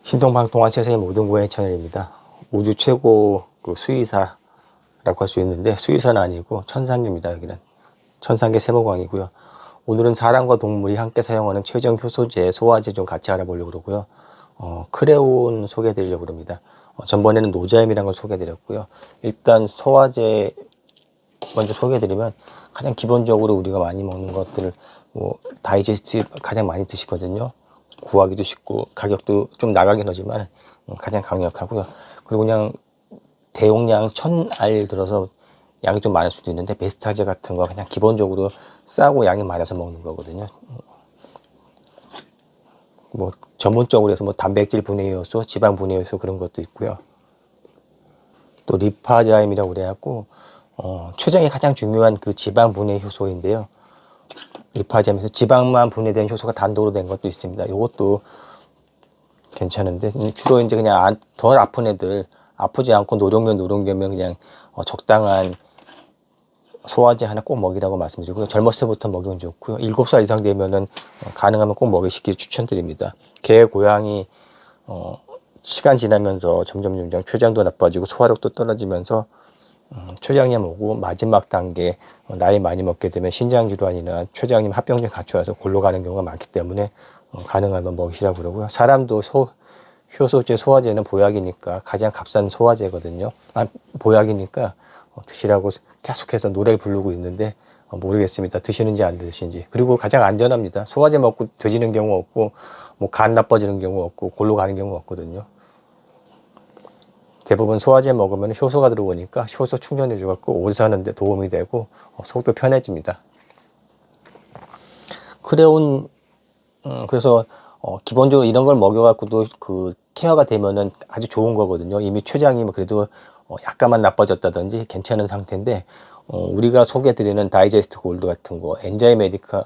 신통방통한 세상의 모든 고양이 채널입니다. 우주 최고 수의사라고 할 수 있는데 수의사는 아니고 천상계입니다. 여기는 천상계 세모광이고요. 오늘은 사람과 동물이 함께 사용하는 최종 효소제, 소화제 좀 같이 알아보려고 그러고요. 크레온 소개해드리려고 합니다. 전번에는 노자임이라는 걸 소개해드렸고요. 일단 소화제 먼저 소개해드리면 가장 기본적으로 우리가 많이 먹는 것들을 다이제스트 가장 많이 드시거든요. 구하기도 쉽고 가격도 좀 나가긴 하지만 가장 강력하고요. 그리고 그냥 대용량 1000알 들어서 양이 좀 많을 수도 있는데 베스타제 같은 거 그냥 기본적으로 싸고 양이 많아서 먹는 거거든요. 전문적으로 해서 단백질 분해 요소, 지방 분해 요소 그런 것도 있고요. 또 리파자임이라고 그래갖고 췌장이 가장 중요한 그 지방 분해 효소인데요. 리파자임에서 지방만 분해된 효소가 단독으로 된 것도 있습니다. 이것도 괜찮은데 주로 이제 그냥 덜 아픈 애들, 아프지 않고 노령면 그냥 적당한 소화제 하나 꼭 먹이라고 말씀드리고요. 젊었을 때부터 먹이면 좋고요. 7살 이상 되면은 가능하면 꼭 먹이시길 추천드립니다. 개, 고양이 시간 지나면서 점점 췌장도 나빠지고 소화력도 떨어지면서 췌장염 오고 마지막 단계 나이 많이 먹게 되면 신장질환이나 췌장염 합병증 같이 와서 골로 가는 경우가 많기 때문에 가능하면 먹이시라고 그러고요. 사람도 효소제, 소화제는 보약이니까 가장 값싼 소화제거든요. 보약이니까 드시라고 계속해서 노래를 부르고 있는데 모르겠습니다. 드시는지 안 드시는지. 그리고 가장 안전합니다. 소화제 먹고 돼지는 경우 없고 간 나빠지는 경우 없고 골로 가는 경우 없거든요. 대부분 소화제 먹으면 효소가 들어오니까 효소 충전해 줘갖고 오래 사는데 도움이 되고 속도 편해집니다. 크레온 그래서 기본적으로 이런 걸 먹여갖고도 그 케어가 되면은 아주 좋은 거거든요. 이미 췌장이 그래도 약간만 나빠졌다든지 괜찮은 상태인데 우리가 소개해드리는 다이제스트 골드 같은 거, 엔자이메디카,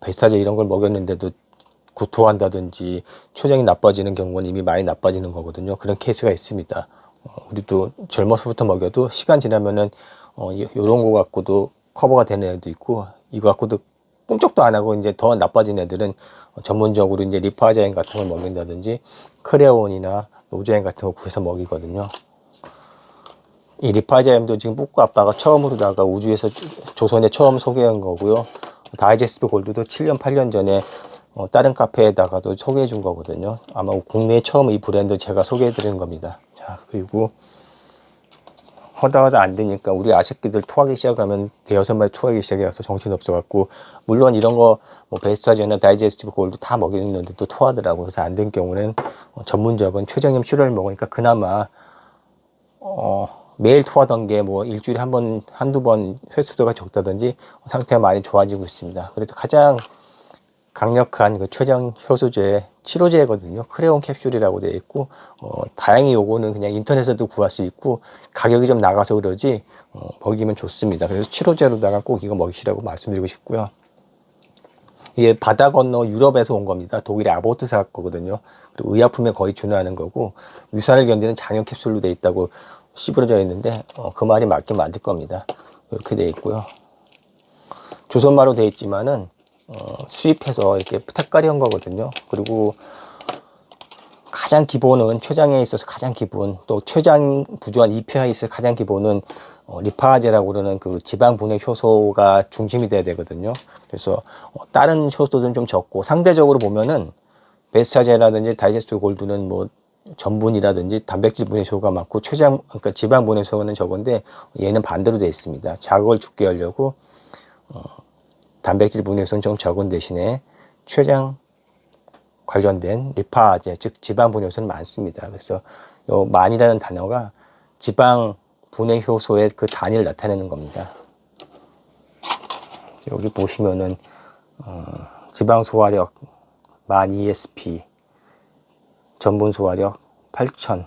베스타제 이런 걸 먹였는데도 구토한다든지 췌장이 나빠지는 경우는 이미 많이 나빠지는 거거든요. 그런 케이스가 있습니다. 우리도 젊어서부터 먹여도 시간 지나면은 요런 거 갖고도 커버가 되는 애도 있고 이거 갖고도 꿈쩍도 안 하고 이제 더 나빠진 애들은 전문적으로 이제 리파자인 같은 걸 먹인다든지 크레온이나 노자인 같은 거 구해서 먹이거든요. 이 리파자임도 지금 뿌꾸 아빠가 처음으로다가 우주에서 조선에 처음 소개한 거고요. 다이제스트 골드도 7년 8년 전에 다른 카페에다가도 소개해 준 거거든요. 아마 국내에 처음 이 브랜드 제가 소개해 드리는 겁니다. 자, 그리고 하다 안 되니까 우리 아새끼들 토하기 시작하면 대여섯 마리 토하기 시작해서 정신 없어갖고 물론 이런 거 베스타제나 다이제스티브 골드 다 먹이는데 또 토하더라고. 그래서 안 된 경우는 전문적인 췌장염 치료를 먹으니까 그나마 매일 토하던 게 일주일에 한두 번 횟수가 적다든지 상태가 많이 좋아지고 있습니다. 그래도 가장 강력한 그 췌장 효소제 치료제거든요. 크레온 캡슐이라고 되어 있고 다행히 요거는 그냥 인터넷에도 구할 수 있고 가격이 좀 나가서 그러지 먹이면 좋습니다. 그래서 치료제로다가 꼭 이거 먹이시라고 말씀드리고 싶고요. 이게 바다 건너 유럽에서 온 겁니다. 독일의 아보트사 거거든요. 그리고 의약품에 거의 준하는 거고 위산을 견디는 장염 캡슐로 되어 있다고 씹어져 있는데 그 말이 맞긴 맞을 겁니다. 이렇게 되어 있고요. 조선말로 되어 있지만은 수입해서 이렇게 택가리 한 거거든요. 그리고 가장 기본은 췌장에 있어서 가장 기본, 또 췌장 부조한 EPA에 있어서 가장 기본은 리파제라고 그러는 그 지방 분해 효소가 중심이 돼야 되거든요. 그래서 다른 효소들은 좀 적고 상대적으로 보면은 베스타제라든지 다이제스트 골드는 전분이라든지 단백질 분해 효소가 많고 그러니까 지방 분해 효소는 적은데 얘는 반대로 되어 있습니다. 자극을 죽게 하려고 단백질 분해 효소는 좀 적은 대신에 췌장 관련된 리파제, 즉 지방 분해 효소는 많습니다. 그래서 요 만이라는 단어가 지방 분해 효소의 그 단위를 나타내는 겁니다. 여기 보시면은 지방 소화력 1000 ESP, 전분 소화력 8000,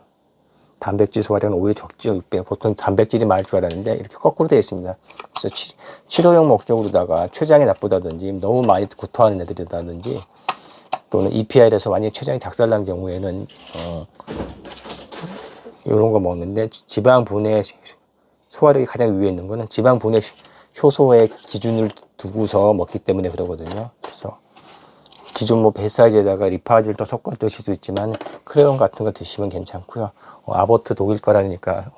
단백질 소화력은 오히려 적죠. 600. 보통 단백질이 많을 줄 알았는데 이렇게 거꾸로 되어 있습니다. 그래서 치료용 목적으로다가 췌장이 나쁘다든지 너무 많이 구토하는 애들이라든지 또는 EPI에서 완전히 췌장이 작살난 경우에는 이런 거 먹는데 지방 분해 소화력이 가장 위에 있는 거는 지방 분해 효소의 기준을 두고서 먹기 때문에 그러거든요. 그래서 기존 뭐 베사이드에다가 리파질도 섞어 드실 수 있지만 크레용 같은 거 드시면 괜찮고요. 아보트 독일 거라니까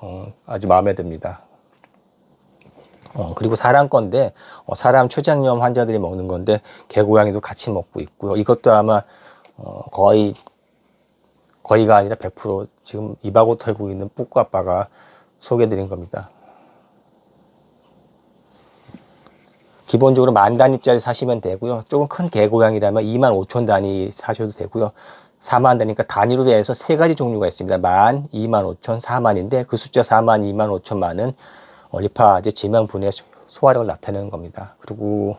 아주 마음에 듭니다. 그리고 사람 건데 사람 췌장염 환자들이 먹는 건데 개고양이도 같이 먹고 있고요. 이것도 아마 거의가 아니라 100% 지금 입하고 털고 있는 뿌꾸 아빠가 소개해드린 겁니다. 기본적으로 10,000단위짜리 사시면 되고요. 조금 큰 개고양이라면 25,000단위 사셔도 되고요. 4만 단위니까 단위로 해서 세 가지 종류가 있습니다. 10,000, 25,000, 4만인데 그 숫자 4만, 25,000만은 리파제 지명 분해 소화력을 나타내는 겁니다. 그리고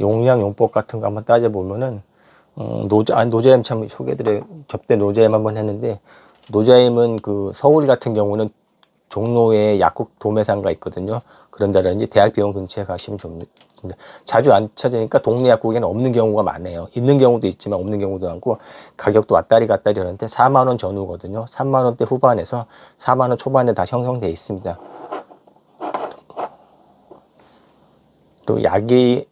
용량 용법 같은 거 한번 따져보면은 노자엠 참 소개드려 접대 노자엠 한번 했는데 노자엠은 그 서울 같은 경우는 종로에 약국 도매상가 있거든요. 그런다든지 대학병원 근처에 가시면 좋습니다. 자주 안 찾으니까 동네 약국에는 없는 경우가 많아요. 있는 경우도 있지만 없는 경우도 많고 가격도 왔다리 갔다리 하는데 4만 원 전후거든요. 3만 원대 후반에서 4만 원 초반에 다 형성되어 있습니다. 또 약이라면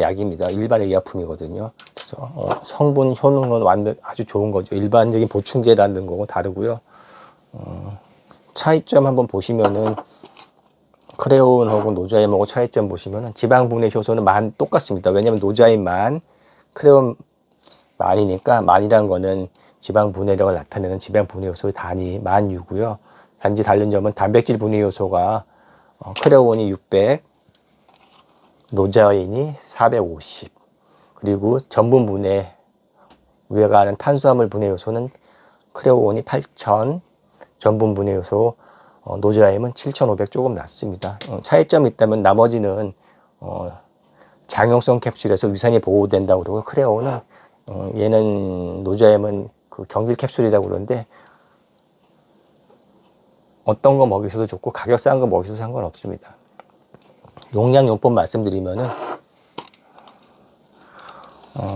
약입니다. 일반 의약품이거든요. 그래서 성분 효능은 아주 좋은 거죠. 일반적인 보충제라는 거고 다르고요. 차이점 한번 보시면은 크레온하고 노자임하고 차이점 보시면은 지방 분해 효소는 똑같습니다. 왜냐면 노자임만 크레온 만이니까 만이란 거는 지방 분해력을 나타내는 지방 분해 요소의 단위 10,000이고요. 단지 다른 점은 단백질 분해 요소가 크레온이 600, 노자인이 450. 그리고 전분 분해 우리가 아는 탄수화물 분해 요소는 크레온이 8,000, 전분 분해 요소 노자임은 7,500 조금 낮습니다. 차이점이 있다면 나머지는 장용성 캡슐에서 위산이 보호된다고 그러고 크레온은 얘는 노자임은 그 경질 캡슐이라고 그러는데 어떤 거 먹이셔도 좋고 가격 싼 거 먹이셔도 상관없습니다. 용량 용법 말씀드리면은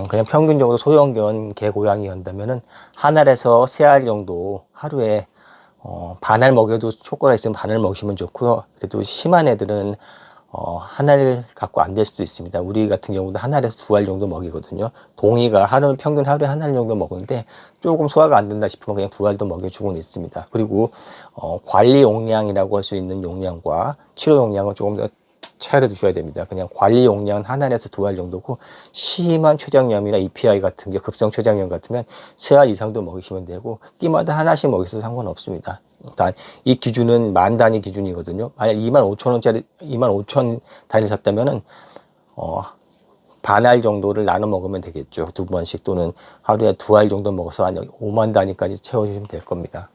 그냥 평균적으로 소형견 개고양이 한다면은 한 알에서 세 알 정도 하루에 반알 먹여도 효과가 있으면 반알 먹이시면 좋고요. 그래도 심한 애들은 한 알 갖고 안 될 수도 있습니다. 우리 같은 경우도 한 알에서 두 알 정도 먹이거든요. 동이가 평균 하루에 한 알 정도 먹는데 조금 소화가 안 된다 싶으면 그냥 두 알도 먹여주고는 있습니다. 그리고 관리 용량이라고 할 수 있는 용량과 치료 용량은 조금 더 차이를 두셔야 됩니다. 그냥 관리 용량은 한 알에서 두 알 정도고 심한 췌장염이나 EPI 같은 게 급성 췌장염 같으면 세 알 이상도 먹이시면 되고 끼마다 하나씩 먹이셔도 상관없습니다. 일단 이 기준은 만 단위 기준이거든요. 만약 25,000원짜리 25,000 단위를 샀다면은 반알 정도를 나눠 먹으면 되겠죠. 두 번씩 또는 하루에 두 알 정도 먹어서 한 5만 단위까지 채워주시면 될 겁니다.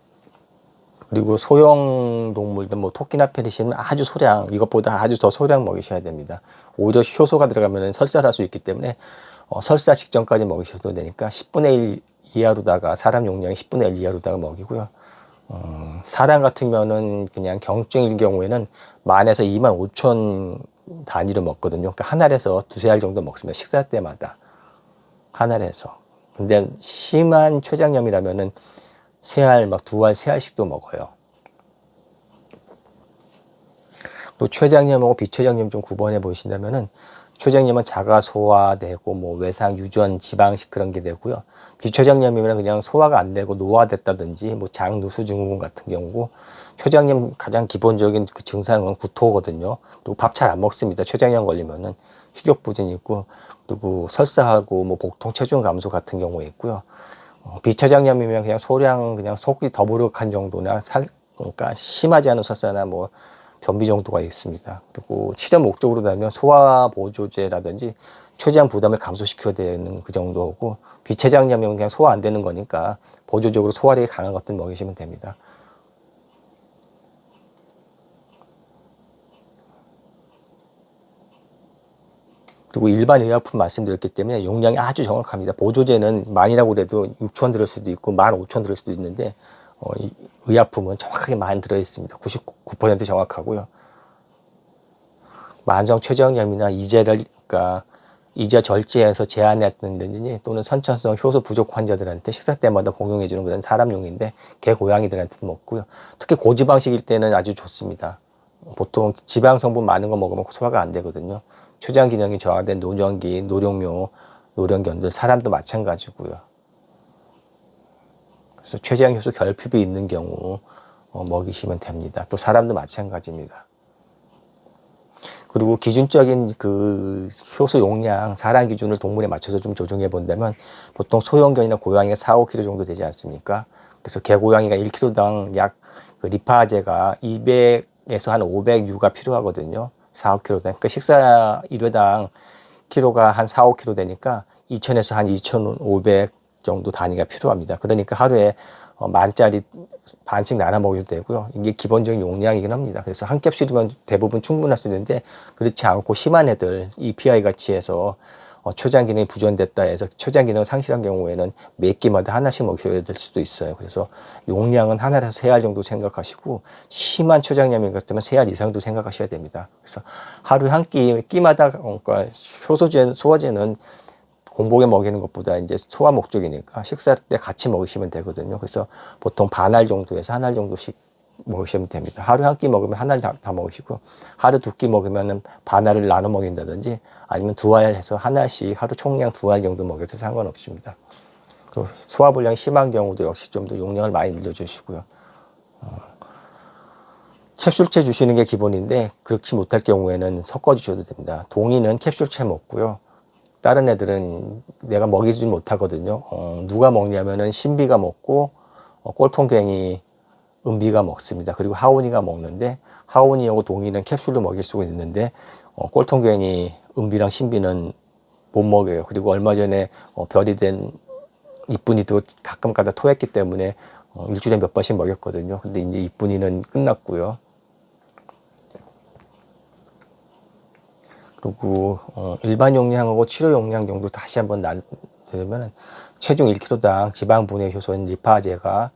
그리고 소형 동물들 뭐 토끼나 페리시는 아주 소량 이것보다 아주 더 소량 먹이셔야 됩니다. 오히려 효소가 들어가면 설사를 할 수 있기 때문에 설사 직전까지 먹이셔도 되니까 10분의 1 이하로다가 사람 용량이 10분의 1 이하로다가 먹이고요. 사람 같으면은 그냥 경증일 경우에는 10,000에서 25,000 단위로 먹거든요. 그러니까 한 알에서 두세 알 정도 먹습니다. 식사 때마다 한 알에서. 근데 심한 췌장염이라면은 세 알, 막 두 알, 세 알씩도 먹어요. 또 췌장염하고 비췌장염 좀 구분해 보신다면은 췌장염은 자가 소화되고 뭐 외상, 유전, 지방식 그런 게 되고요. 비췌장염이면 그냥 소화가 안 되고 노화됐다든지 뭐 장, 누수 증후군 같은 경우고 췌장염 가장 기본적인 그 증상은 구토거든요. 그리고 밥 잘 안 먹습니다. 췌장염 걸리면은 식욕 부진이 있고 그리고 설사하고 뭐 복통, 체중 감소 같은 경우에 있고요. 비췌장염이면 그냥 소량 그냥 속이 더부룩한 정도나 그러니까 심하지 않은 설사나 뭐 변비 정도가 있습니다. 그리고 치료 목적으로 되면 소화 보조제라든지 췌장 부담을 감소시켜야 되는 그 정도고 비췌장염은 그냥 소화 안 되는 거니까 보조적으로 소화력이 강한 것들 먹이시면 됩니다. 그리고 일반 의약품 말씀드렸기 때문에 용량이 아주 정확합니다. 보조제는 만이라고 그래도 6,000 들을 수도 있고 15,000 들을 수도 있는데 의약품은 정확하게 만 들어 있습니다. 99% 정확하고요. 만성 췌장염이나 그러니까 이자 절제해서 제한했는지 또는 선천성 효소 부족 환자들한테 식사 때마다 복용해 주는 그런 사람용인데 개 고양이들한테도 먹고요. 특히 고지방식일 때는 아주 좋습니다. 보통 지방 성분 많은 거 먹으면 소화가 안 되거든요. 췌장 기능이 저하된 노년기, 노령묘, 노령견들, 사람도 마찬가지고요. 그래서 췌장 효소 결핍이 있는 경우 먹이시면 됩니다. 또 사람도 마찬가지입니다. 그리고 기준적인 그 효소 용량, 사람 기준을 동물에 맞춰서 좀 조정해 본다면 보통 소형견이나 고양이가 4, 5kg 정도 되지 않습니까? 그래서 개고양이가 1kg당 약 그 리파제가 200에서 한 500유가 필요하거든요. 4, 5kg. 그러니까 식사 1회당 키로가 한 4, 5kg 되니까 2,000에서 한 2,500 정도 단위가 필요합니다. 그러니까 하루에 10,000짜리 반씩 나눠 먹어도 되고요. 이게 기본적인 용량이긴 합니다. 그래서 한 캡슐이면 대부분 충분할 수 있는데 그렇지 않고 심한 애들 EPI 같이 해서 췌장 기능이 부전됐다 해서 췌장 기능을 상실한 경우에는 몇 끼마다 하나씩 먹여야 될 수도 있어요. 그래서 용량은 하나에서 3알 정도 생각하시고 심한 췌장염이 같으면 3알 이상도 생각하셔야 됩니다. 그래서 하루에 한 끼마다 그러니까 소화제는 공복에 먹이는 것보다 이제 소화 목적이니까 식사 때 같이 먹으시면 되거든요. 그래서 보통 반알 정도에서 한 알 정도씩 먹으시면 됩니다. 하루에 한 끼 먹으면 한 알 다 먹으시고 하루 2끼 먹으면 반알을 나눠 먹인다든지 아니면 2알 해서 한 알씩 하루 총량 2알 정도 먹여도 상관없습니다. 또 소화불량이 심한 경우도 역시 좀 더 용량을 많이 늘려주시고요. 캡슐채 주시는 게 기본인데 그렇지 못할 경우에는 섞어 주셔도 됩니다. 동이는 캡슐채 먹고요. 다른 애들은 내가 먹이지 못하거든요. 누가 먹냐면은 신비가 먹고 꼴통괭이, 은비가 먹습니다. 그리고 하온이가 먹는데 하온이하고 동이는 캡슐로 먹일 수가 있는데 꼴통괭이, 은비랑 신비는 못 먹여요. 그리고 얼마 전에 별이 된 이쁜이도 가끔가다 토했기 때문에 일주일에 몇 번씩 먹였거든요. 근데 이제 이쁜이는 끝났고요. 그리고 일반 용량하고 치료 용량 정도 다시 한번 나누면 체중 1kg당 지방 분해 효소인 리파제가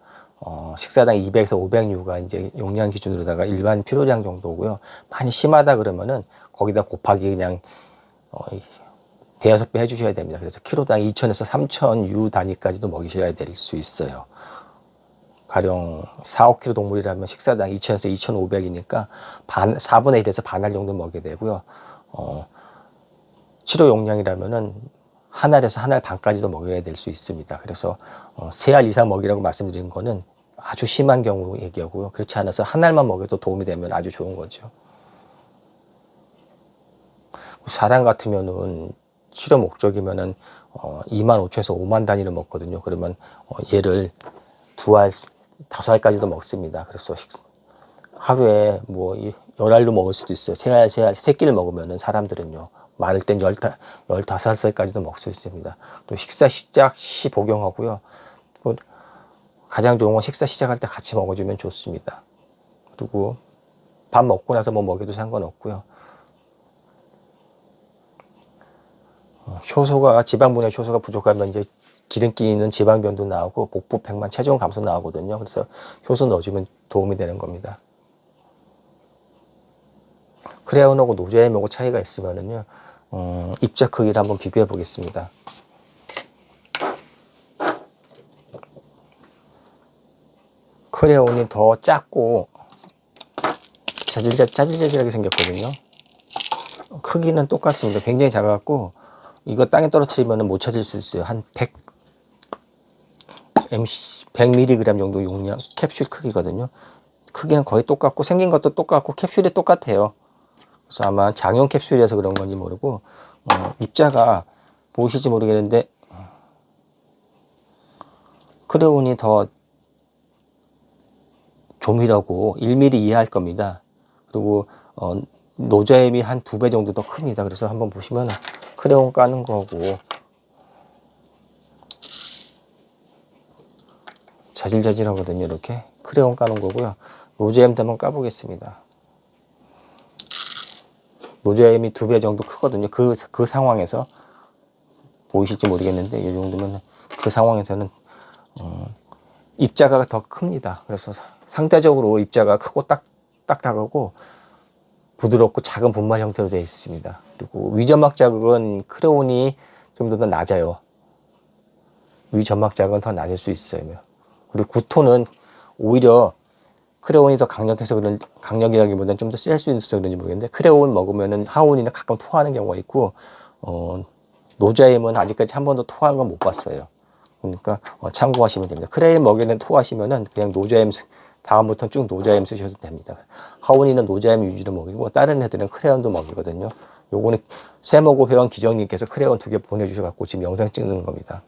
식사당 200에서 500유가 이제 용량 기준으로다가 일반 필요량 정도고요. 많이 심하다 그러면은 거기다 곱하기 그냥 대여섯 배 해주셔야 됩니다. 그래서 키로당 2,000에서 3,000유 단위까지도 먹이셔야 될 수 있어요. 가령 4, 5kg 동물이라면 식사당 2,000에서 2,500이니까 4분의 1에서 반알 정도 먹게 되고요. 치료 용량이라면은 한 알에서 한 알 반까지도 먹여야 될 수 있습니다. 그래서 3알 이상 먹이라고 말씀드린 거는 아주 심한 경우 얘기하고요. 그렇지 않아서 한 알만 먹여도 도움이 되면 아주 좋은 거죠. 사람 같으면은 치료 목적이면은 25,000에서 5만 단위를 먹거든요. 그러면 얘를 2알, 5알까지도 먹습니다. 그래서 하루에 뭐 10알로 먹을 수도 있어요. 3알, 3끼를 먹으면은 사람들은요. 많을 땐 15살까지도 먹을 수 있습니다. 또 식사 시작 시 복용하고요. 또 가장 좋은 건 식사 시작할 때 같이 먹어주면 좋습니다. 그리고 밥 먹고 나서 뭐 먹여도 상관없고요. 효소가 지방분해 효소가 부족하면 이제 기름기 있는 지방변도 나오고 복부 백만 체중 감소 나오거든요. 그래서 효소 넣어주면 도움이 되는 겁니다. 크레온하고 노제엠하고 차이가 있으면은요, 입자 크기를 한번 비교해 보겠습니다. 크레온이 더 작고 짜질짜질하게 생겼거든요. 크기는 똑같습니다. 굉장히 작아갖고 이거 땅에 떨어뜨리면 못 찾을 수 있어요. 한 100mg 정도 용량 캡슐 크기거든요. 크기는 거의 똑같고 생긴 것도 똑같고 캡슐이 똑같아요. 그래서 아마 장용 캡슐이라서 그런 건지 모르고 입자가 보이실지 모르겠는데 크레온이 더 조밀하고 1mm 이하일 겁니다. 그리고 노자엠이 한 2배 정도 더 큽니다. 그래서 한번 보시면 크레온 까는 거고 자질자질하거든요. 이렇게 크레온 까는 거고요. 노자엠도 한번 까보겠습니다. 노자엠이 2배 정도 크거든요. 그 상황에서 보이실지 모르겠는데 이 정도면 그 상황에서는 입자가 더 큽니다. 그래서 상대적으로 입자가 크고 딱딱하고 부드럽고 작은 분말 형태로 되어 있습니다. 그리고 위점막 자극은 크레온이 좀 더 낮아요. 위점막 자극은 더 낮을 수 있어요. 그리고 구토는 오히려 크레온이 더 강력해서 그런, 강력이라기보다는 좀 더 셀 수 있어서 그런지 모르겠는데, 크레온 먹으면은 하온이는 가끔 토하는 경우가 있고, 노자임은 아직까지 한 번도 토한 건 못 봤어요. 그러니까 참고하시면 됩니다. 크레인 먹이는 토하시면은 그냥 노자임, 다음부터는 쭉 노자임 쓰셔도 됩니다. 하온이는 노자임 위주로 먹이고, 다른 애들은 크레온도 먹이거든요. 요거는 세모고 회원 기정님께서 크레온 2개 보내주셔갖고 지금 영상 찍는 겁니다.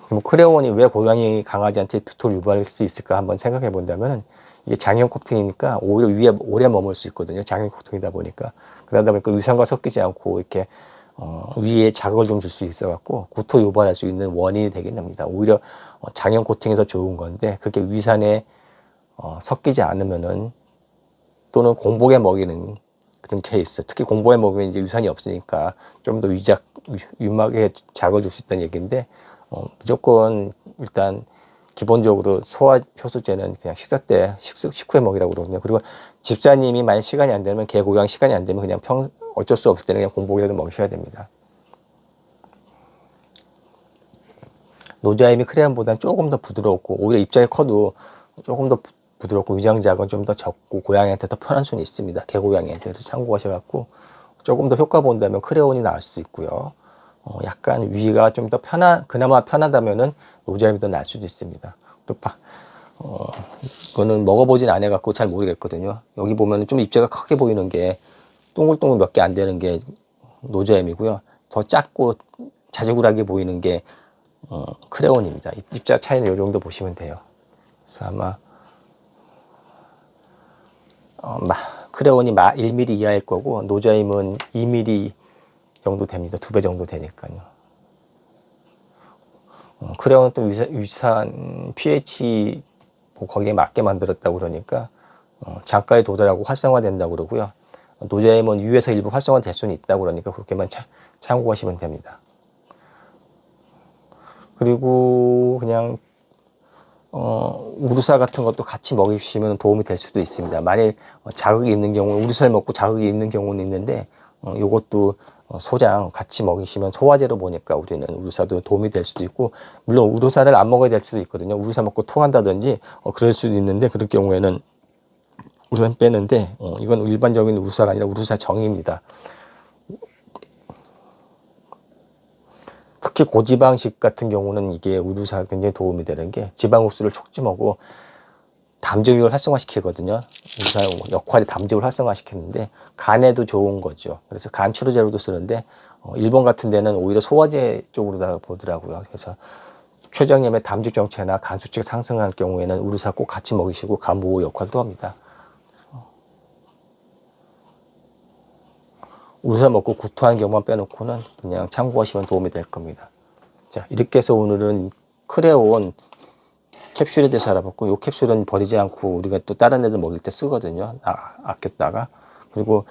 그럼 크레온이 왜 고양이 강아지한테 두토를 유발할 수 있을까 한번 생각해 본다면, 이게 장형 코팅이니까 오히려 위에 오래 머물 수 있거든요. 장형 코팅이다 보니까. 그러다 보니까 위산과 섞이지 않고 이렇게 위에 자극을 좀 줄 수 있어 갖고 구토 유발할 수 있는 원인이 되긴 합니다. 오히려 장형 코팅이 더 좋은 건데, 그게 위산에 섞이지 않으면은, 또는 공복에 먹이는 그런 케이스, 특히 공복에 먹으면 이제 위산이 없으니까 좀 더 위막에 자극을 줄 수 있다는 얘기인데, 무조건 일단 기본적으로 소화 효소제는 그냥 식사 때 식후에 먹이라고 그러거든요. 그리고 집사님이 만약 시간이 안 되면, 개 고양 시간이 안 되면 그냥 어쩔 수 없을 때는 그냥 공복이라도 먹이셔야 됩니다. 노자임이 크레온보다는 조금 더 부드럽고, 오히려 입장이 커도 조금 더 부드럽고 위장자극은 좀 더 적고 고양이한테 더 편한 수는 있습니다. 개고양이한테도 참고하셔갖고 조금 더 효과 본다면 크레온이 나을 수도 있고요. 약간 위가 좀 더 그나마 편하다면은 노자임이 더 나을 수도 있습니다. 또 이거는 먹어보진 안 해갖고 잘 모르겠거든요. 여기 보면은 좀 입자가 크게 보이는 게, 동글동글 몇 개 안 되는 게 노자임이고요. 더 작고 자주굴하게 보이는 게 크레온입니다. 입자 차이는 이 정도 보시면 돼요. 그래서 아마 크레온이 1mm 이하일 거고, 노자임은 2mm 정도 됩니다. 2배 정도 되니까요. 크레온은 또 위산 pH 거기에 맞게 만들었다고 그러니까 장가에 도달하고 활성화된다고 그러고요. 노자임은 위에서 일부 활성화될 수는 있다고 그러니까 그렇게만 참고하시면 됩니다. 그리고 그냥 우루사 같은 것도 같이 먹이시면 도움이 될 수도 있습니다. 만일 자극이 있는 경우, 우루사를 먹고 자극이 있는 경우는 있는데, 요것도 소량 같이 먹이시면, 소화제로 보니까 우리는 우루사도 도움이 될 수도 있고, 물론 우루사를 안 먹어야 될 수도 있거든요. 우루사 먹고 토한다든지 그럴 수도 있는데, 그럴 경우에는 우루사는 빼는데, 이건 일반적인 우루사가 아니라 우루사 정입니다. 특히 고지방식 같은 경우는 이게 우루사가 굉장히 도움이 되는 게, 지방 흡수를 촉진하고 담즙을 활성화시키거든요. 우루사 역할이 담즙을 활성화시키는데 간에도 좋은 거죠. 그래서 간 치료제로도 쓰는데, 일본 같은 데는 오히려 소화제 쪽으로 다 보더라고요. 그래서 췌장염의 담즙 정체나 간 수치가 상승할 경우에는 우루사 꼭 같이 먹이시고 간 보호 역할도 합니다. 우루사 먹고 구토하는 경우만 빼놓고는 그냥 참고하시면 도움이 될 겁니다. 자, 이렇게 해서 오늘은 크레온 캡슐에 대해서 알아봤고, 이 캡슐은 버리지 않고 우리가 또 다른 애들 먹일 때 쓰거든요. 아꼈다가. 그리고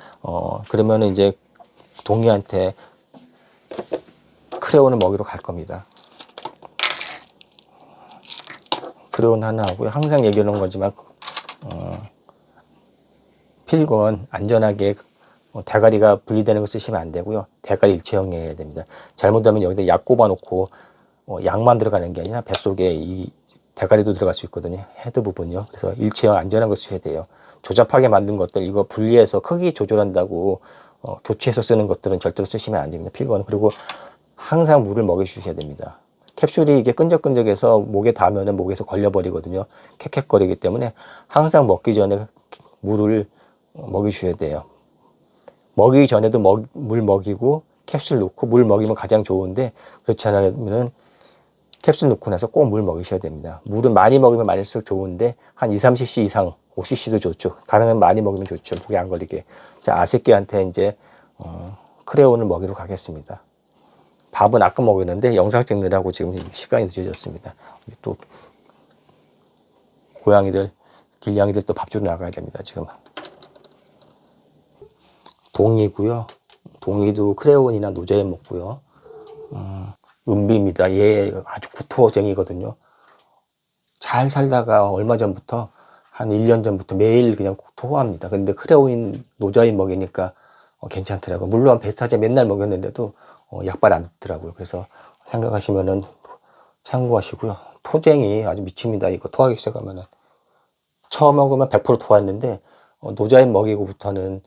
그러면은 이제 동이한테 크레온을 먹이러 갈 겁니다. 크레온 하나 하고요. 항상 얘기하는 거지만 필건 안전하게 대가리가 분리되는 거 쓰시면 안 되고요. 대가리 일체형이어야 됩니다. 잘못하면 여기다 약 꼽아놓고 약만 들어가는 게 아니라 뱃속에 이 대가리도 들어갈 수 있거든요. 헤드 부분요. 그래서 일체형 안전한 거 쓰셔야 돼요. 조잡하게 만든 것들, 이거 분리해서 크기 조절한다고 교체해서 쓰는 것들은 절대로 쓰시면 안 됩니다. 필건. 그리고 항상 물을 먹여 주셔야 됩니다. 캡슐이 이게 끈적끈적해서 목에 닿으면 목에서 걸려버리거든요. 캑캑거리기 때문에 항상 먹기 전에 물을 먹여 주셔야 돼요. 먹이기 전에도 물 먹이고 캡슐 넣고 물 먹이면 가장 좋은데, 그렇지 않으면은 캡슐 넣고 나서 꼭 물 먹이셔야 됩니다. 물은 많이 먹으면 많을수록 좋은데, 한 2, 3cc 이상, 5cc도 좋죠. 가능하면 많이 먹으면 좋죠. 목에 안 걸리게. 자, 아새끼한테 이제 크레온을 먹이러 가겠습니다. 밥은 아까 먹였는데 영상 찍느라고 지금 시간이 늦어졌습니다. 또 고양이들, 길냥이들 또 밥 주러 나가야 됩니다. 지금 동이고요. 동이도 크레온이나 노자임 먹고요. 은비입니다. 얘 아주 구토쟁이거든요. 잘 살다가 얼마 전부터, 한 1년 전부터 매일 그냥 토합니다. 근데 크레온 노자임 먹이니까 괜찮더라고요. 물론 베스타제 맨날 먹였는데도 약발 안 듣더라고요. 그래서 생각하시면은 참고하시고요. 토쟁이 아주 미칩니다. 이거 토하기 시작하면은. 처음 먹으면 100% 토했는데 노자임 먹이고부터는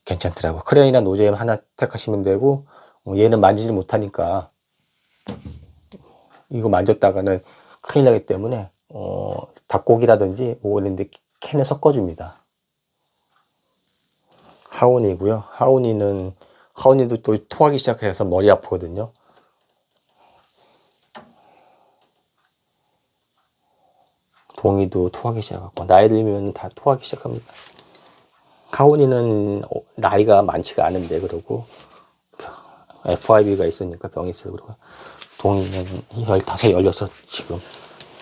괜찮더라고. 크레온이나 노자임 하나 택하시면 되고, 얘는 만지지 못하니까 이거 만졌다가는 큰일 나기 때문에 닭고기라든지 뭐 이런데 캔에 섞어줍니다. 하온이고요. 하온이도 또 토하기 시작해서 머리 아프거든요. 동이도 토하기 시작하고 나이 들면 다 토하기 시작합니다. 하온이는 나이가 많지가 않은데 그러고 FIB가 있으니까 병이 있어요. 그리고 동이는 15, 16 지금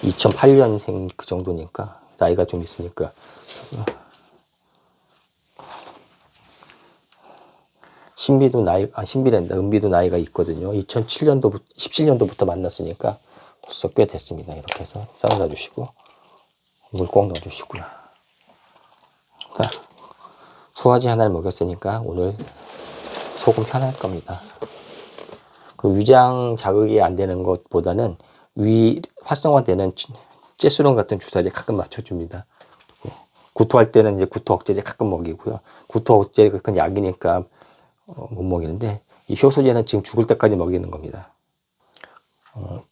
2008년생 그 정도니까 나이가 좀 있으니까. 은비도 나이가 있거든요. 17년도부터 만났으니까 벌써 꽤 됐습니다. 이렇게 해서 썰어 놔주시고 물 꼭 넣어주시고요. 자, 소화제 하나를 먹였으니까 오늘 속은 편할 겁니다. 그 위장 자극이 안 되는 것보다는 위 활성화되는 째수론 같은 주사제 가끔 맞춰줍니다. 구토할 때는 이제 구토 억제제 가끔 먹이고요. 구토 억제제가 그 약이니까 못 먹이는데 이 효소제는 지금 죽을 때까지 먹이는 겁니다.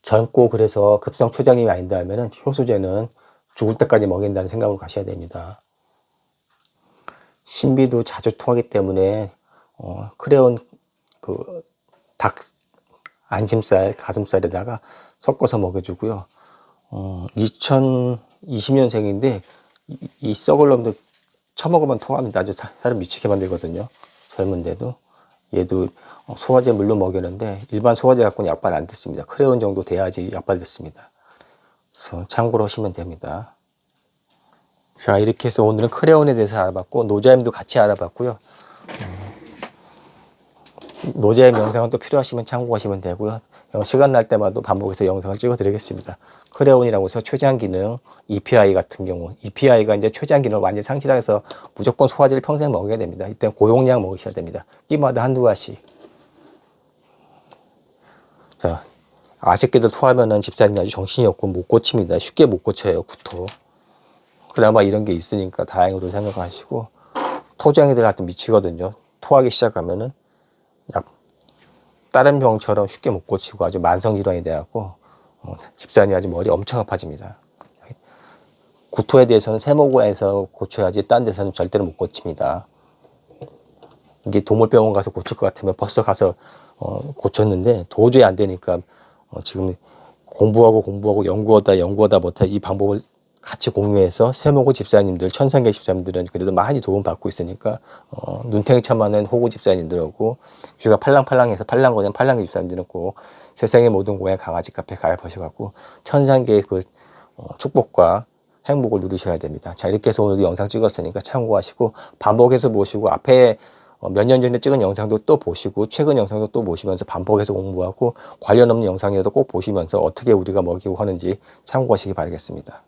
젊고 그래서 급성 췌장염이 아닌다 하면은 효소제는 죽을 때까지 먹인다는 생각으로 가셔야 됩니다. 신비도 자주 토하기 때문에 크레온 그 닭 안심살, 가슴살에다가 섞어서 먹여주고요. 2020년생인데 이 썩을 놈도 처먹으면 토합니다. 아주 사람 미치게 만들거든요. 젊은데도. 얘도 소화제 물로 먹였는데 일반 소화제 갖고는 약발 안 됐습니다. 크레온 정도 돼야지 약발 됐습니다. 그래서 참고로 하시면 됩니다. 자, 이렇게 해서 오늘은 크레온에 대해서 알아봤고 노자임도 같이 알아봤고요. 노자임 영상은 또 필요하시면 참고하시면 되고요. 시간 날 때마다 반복해서 영상을 찍어 드리겠습니다. 크레온이라고 해서 췌장 기능, EPI 같은 경우 EPI가 이제 췌장 기능을 완전히 상실해서 무조건 소화제를 평생 먹어야 됩니다. 이때 고용량 먹으셔야 됩니다. 끼마다 한두 가지. 자, 아쉽게도 토하면은 집사님이 아주 정신이 없고 못 고칩니다. 쉽게 못 고쳐요, 구토. 그나마 이런 게 있으니까 다행으로 생각하시고, 토쟁이들한테 미치거든요. 토하기 시작하면은 다른 병처럼 쉽게 못 고치고 아주 만성 질환이 돼갖고 집사님이 아주 머리 엄청 아파집니다. 구토에 대해서는 세모고에서 고쳐야지 딴 데서는 절대로 못 고칩니다. 이게 동물병원 가서 고칠 것 같으면 벌써 가서 고쳤는데 도저히 안 되니까 지금 공부하고 연구하다 못해 이 방법을 같이 공유해서 세모고 집사님들, 천상계 집사님들은 그래도 많이 도움받고 있으니까 눈탱이 참하는 호구 집사님들하고 귀가 팔랑팔랑해서 팔랑거리는 팔랑계 집사님들은 꼭 세상의 모든 고양 강아지 카페 가입하셔갖고 천상계의 그 축복과 행복을 누리셔야 됩니다. 자, 이렇게 해서 오늘도 영상 찍었으니까 참고하시고 반복해서 보시고 앞에 몇 년 전에 찍은 영상도 또 보시고 최근 영상도 또 보시면서 반복해서 공부하고 관련 없는 영상이라도 꼭 보시면서 어떻게 우리가 먹이고 하는지 참고하시기 바라겠습니다.